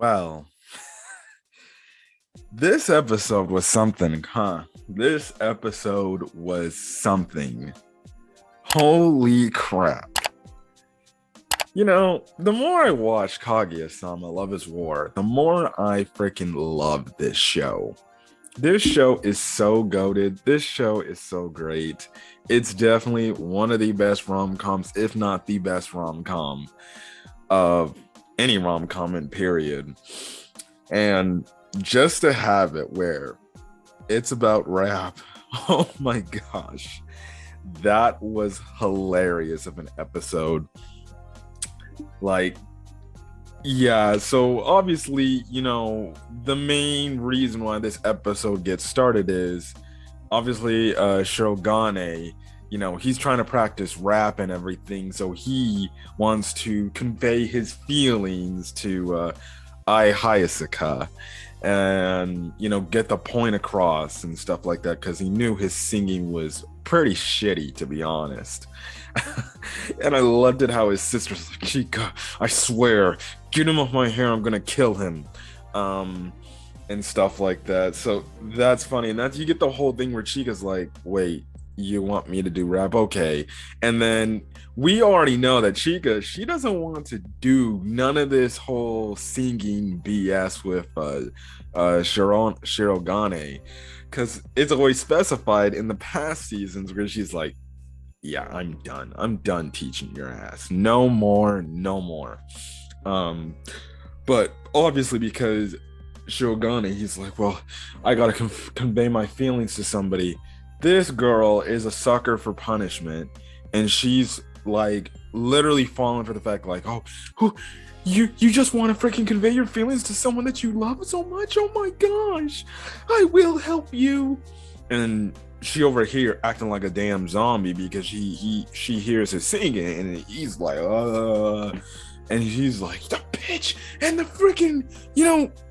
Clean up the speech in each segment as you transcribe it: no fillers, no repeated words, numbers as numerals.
Well, this episode was something, huh? This episode was something. Holy crap. The more I watch Kaguya Sama Love is War, the more I freaking love this show. This show is so goated. This show is so great. It's definitely one of the best rom-coms, if not the best rom-com of any rom-com in period. And just to have it where it's about rap, oh my gosh, that was hilarious of an episode. Like, yeah, so obviously, the main reason why this episode gets started is obviously Shirogane, he's trying to practice rap and everything, so he wants to convey his feelings to Hayaska and get the point across and stuff like that, because he knew his singing was pretty shitty, to be honest. And I loved it how his sister's like, Chika, I swear, get him off my hair, I'm gonna kill him, and stuff like that. So that's funny, and that's, you get the whole thing where Chika's like, wait, you want me to do rap? Okay. And then we already know that Chika, she doesn't want to do none of this whole singing BS with Shirogane, because it's always specified in the past seasons where she's like, yeah, I'm done teaching your ass, no more. But obviously, because Shirogane, he's like, well, I gotta convey my feelings to somebody. This girl is a sucker for punishment, and she's like literally falling for the fact, like, oh, you just want to freaking convey your feelings to someone that you love so much? Oh my gosh, I will help you. And she over here acting like a damn zombie because she hears his singing, and he's like, and she's like, the pitch and the freaking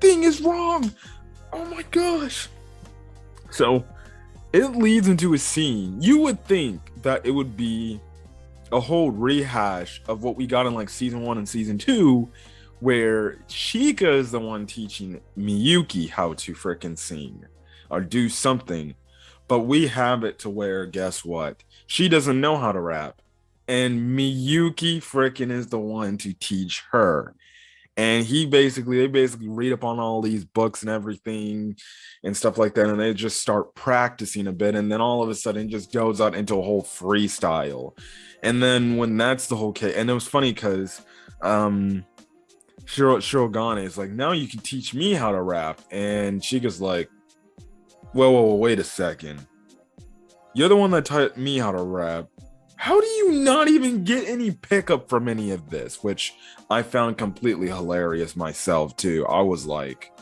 thing is wrong. Oh my gosh. So it leads into a scene. You would think that it would be a whole rehash of what we got in like season 1 and season 2, where Chika is the one teaching Miyuki how to freaking sing or do something. But we have it to where, guess what? She doesn't know how to rap, and Miyuki freaking is the one to teach her. And they basically read up on all these books and everything and stuff like that, and they just start practicing a bit, and then all of a sudden it just goes out into a whole freestyle. And then when that's the whole case, and it was funny because Shirogane is like, now you can teach me how to rap, and Chica's like, whoa, wait a second. You're the one that taught me how to rap. How do you not even get any pickup from any of this? Which I found completely hilarious myself, too. I was like,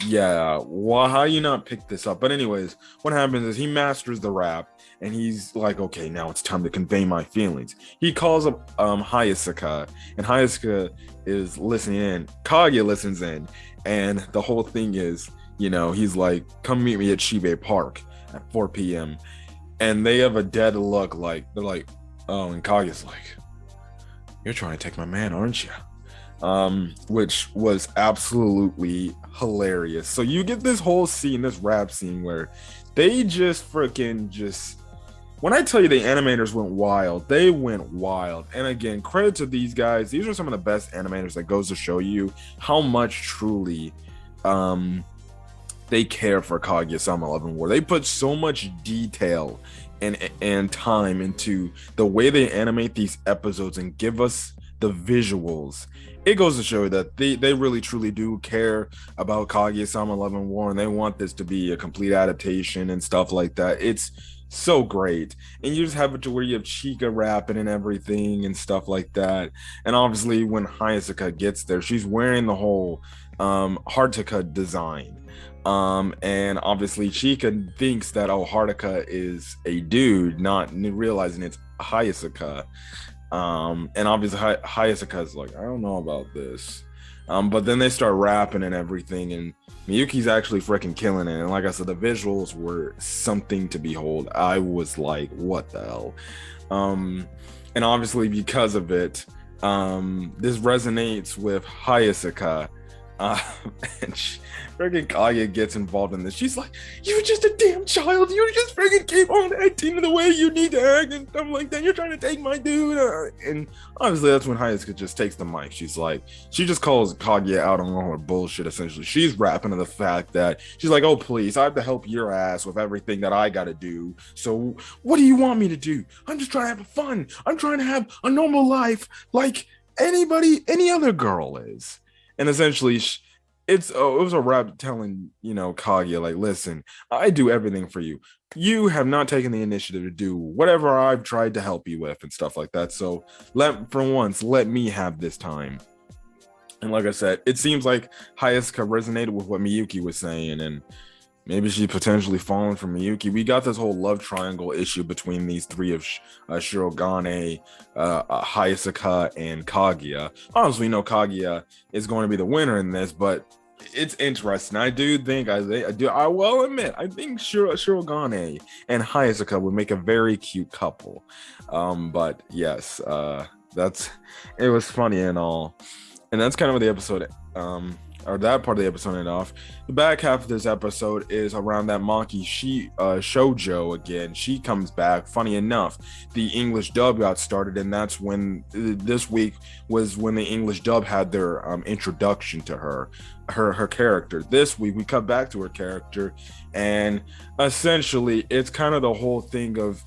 yeah, well, how you not pick this up? But anyways, what happens is he masters the rap, and he's like, okay, now it's time to convey my feelings. He calls up Hayaska, and Hayaska is listening in. Kaguya listens in, and the whole thing is, he's like, come meet me at Shibe Park at 4 p.m. And they have a dead look, like, they're like, oh, and Kaguya's like, you're trying to take my man, aren't you? Which was absolutely hilarious. So you get this whole scene, this rap scene, where they just when I tell you the animators went wild, they went wild. And again, credit to these guys. These are some of the best animators. That goes to show you how much truly they care for Kaguya Sama Love and War. They put so much detail and time into the way they animate these episodes and give us the visuals. It goes to show that they really truly do care about Kaguya Sama Love and War, and they want this to be a complete adaptation and stuff like that. It's so great. And you just have it to where you have Chika rapping and everything and stuff like that. And obviously when Hayaska gets there, she's wearing the whole Haruka design. And obviously Chika thinks that Haruka is a dude, not realizing it's Hayaska. And obviously Hayasaka's like, I don't know about this. But then they start rapping and everything, and Miyuki's actually freaking killing it. And like I said, the visuals were something to behold. I was like, what the hell? And obviously because of it, this resonates with Hayaska. Uh, and freaking Kaguya gets involved in this. She's like, "You're just a damn child. You just freaking keep on acting the way you need to act and stuff like that. You're trying to take my dude." And obviously, that's when Hayaska just takes the mic. She's like, she just calls Kaguya out on all her bullshit. Essentially, she's rapping to the fact that she's like, "Oh please, I have to help your ass with everything that I got to do. So what do you want me to do? I'm just trying to have fun. I'm trying to have a normal life like any other girl is." And essentially, it was a rap telling, Kaguya, like, "Listen, I do everything for you. You have not taken the initiative to do whatever I've tried to help you with and stuff like that. So let me have this time." And like I said, it seems like Hayaska resonated with what Miyuki was saying, and maybe she potentially fallen for Miyuki. We got this whole love triangle issue between these three of Shirogane, Hayaska, and Kaguya. Obviously, we know Kaguya is going to be the winner in this, but it's interesting. I do think I will admit, I think Shirogane and Hayaska would make a very cute couple. But yes, it was funny and all, and that's kind of what the episode or that part of the episode ended off. The back half of this episode is around that Maki shoujo again. She comes back. Funny enough, the English dub got started, and that's when this week was when the English dub had their introduction to her character. This week we cut back to her character, and essentially it's kind of the whole thing of,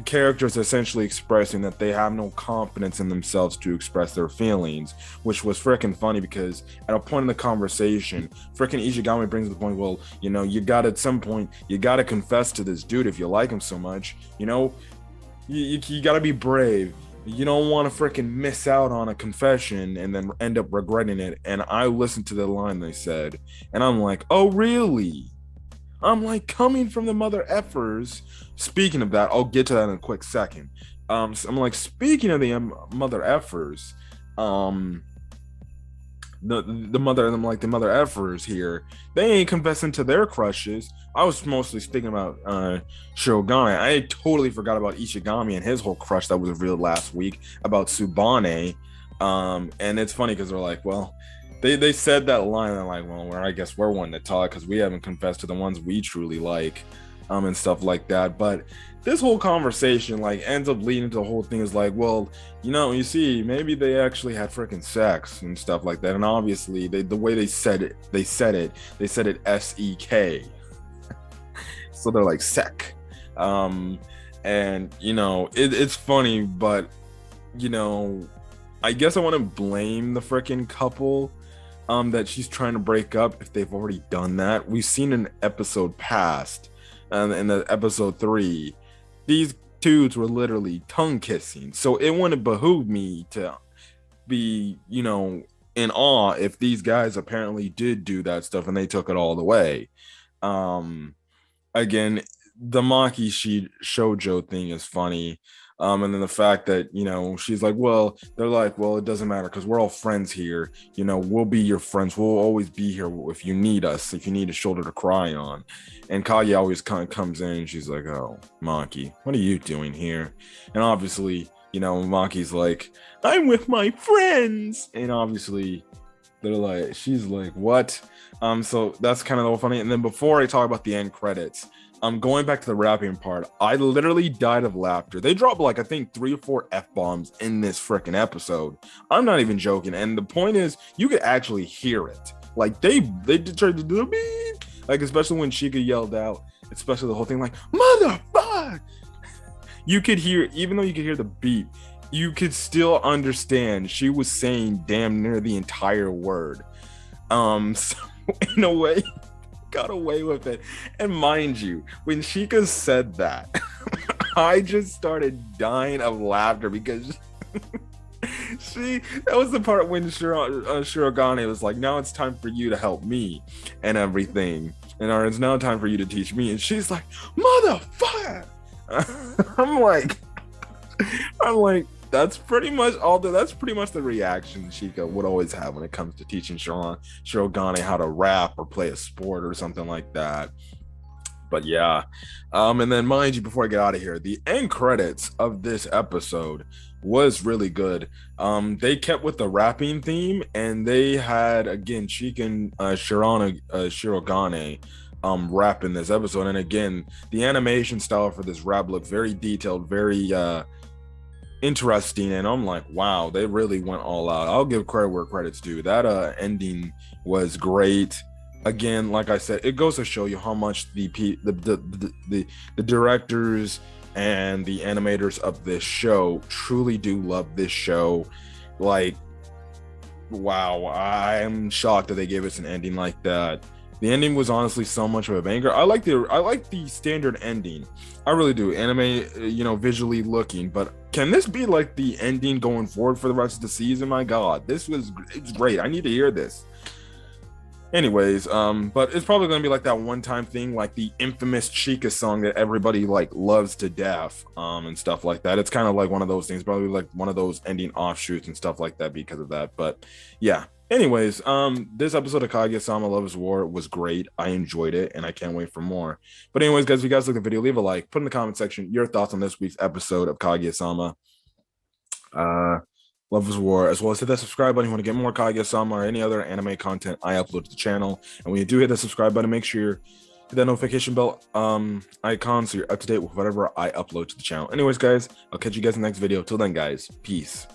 characters essentially expressing that they have no confidence in themselves to express their feelings, which was freaking funny because at a point in the conversation, freaking Ishigami brings the point, well, at some point, you gotta confess to this dude if you like him so much, you gotta be brave. You don't want to freaking miss out on a confession and then end up regretting it. And I listened to the line they said, and I'm like, oh, really? I'm like, coming from the mother effers. Speaking of that, I'll get to that in a quick second. So I'm like, speaking of the mother effers, the mother, I'm like, the mother effers here, they ain't confessing to their crushes. I was mostly speaking about Shirogane. I totally forgot about Ishigami and his whole crush that was revealed last week about Tsubane. And it's funny because they're like, well, they said that line, and I'm like, well, I guess we're one to talk because we haven't confessed to the ones we truly like, and stuff like that. But this whole conversation ends up leading to the whole thing is like, well, you see, maybe they actually had freaking sex and stuff like that. And obviously, the way they said it SEK. So they're like sec. And it's funny, but I guess I want to blame the freaking couple that she's trying to break up if they've already done that. We've seen an episode past, in the episode 3, these dudes were literally tongue kissing. So it wouldn't behoove me to be, in awe if these guys apparently did do that stuff and they took it all the way. Again, the Maki shoujo thing is funny. And then the fact that, she's like, well, they're like, well, it doesn't matter because we're all friends here. We'll be your friends. We'll always be here if you need us, if you need a shoulder to cry on. And Kaguya always kind of comes in and she's like, oh, Maki, what are you doing here? And obviously, Maki's like, I'm with my friends. And obviously, she's like, what? So that's kind of the whole funny. And then before I talk about the end credits, going back to the rapping part, I literally died of laughter. They dropped I think 3 or 4 F-bombs in this freaking episode. I'm not even joking. And the point is, you could actually hear it. They tried to do the beep. Especially when Chika yelled out, especially the whole thing motherfuck. You could hear, even though you could hear the beep, you could still understand she was saying damn near the entire word. So in a way, got away with it. And mind you, when Chika said that, I just started dying of laughter because that was the part when Shirogane was like, now it's time for you to help me and everything, and it's now time for you to teach me, and she's like, motherfucker. I'm like, that's pretty much the reaction Chika would always have when it comes to teaching Shirogane how to rap or play a sport or something like that. But yeah, and then mind you, before I get out of here, the end credits of this episode was really good. They kept with the rapping theme, and they had again Chika and Shirogane rap in this episode. And again, the animation style for this rap looked very detailed, very interesting, and I'm like, wow, they really went all out. I'll give credit where credit's due. That ending was great. Again, like I said, it goes to show you how much the directors and the animators of this show truly do love this show. Like, wow, I'm shocked that they gave us an ending like that. The ending was honestly so much of a banger. I like the standard ending. I really do. Anime, visually looking, but can this be like the ending going forward for the rest of the season? My God, it's great. I need to hear this. Anyways, but it's probably gonna be like that one-time thing, like the infamous Chika song that everybody like loves to death, and stuff like that. It's kind of like one of those things, probably like one of those ending offshoots and stuff like that because of that. But yeah. Anyways, this episode of Kaguya Sama Loves War was great. I enjoyed it, and I can't wait for more. But anyways, guys, if you guys like the video, leave a like, put in the comment section your thoughts on this week's episode of Kaguya Sama. Love is War, as well as hit that subscribe button if you want to get more Kaguya Sama or any other anime content I upload to the channel. And when you do hit that subscribe button, make sure you hit that notification bell icon so you're up to date with whatever I upload to the channel. Anyways, guys, I'll catch you guys in the next video. Till then, guys, peace.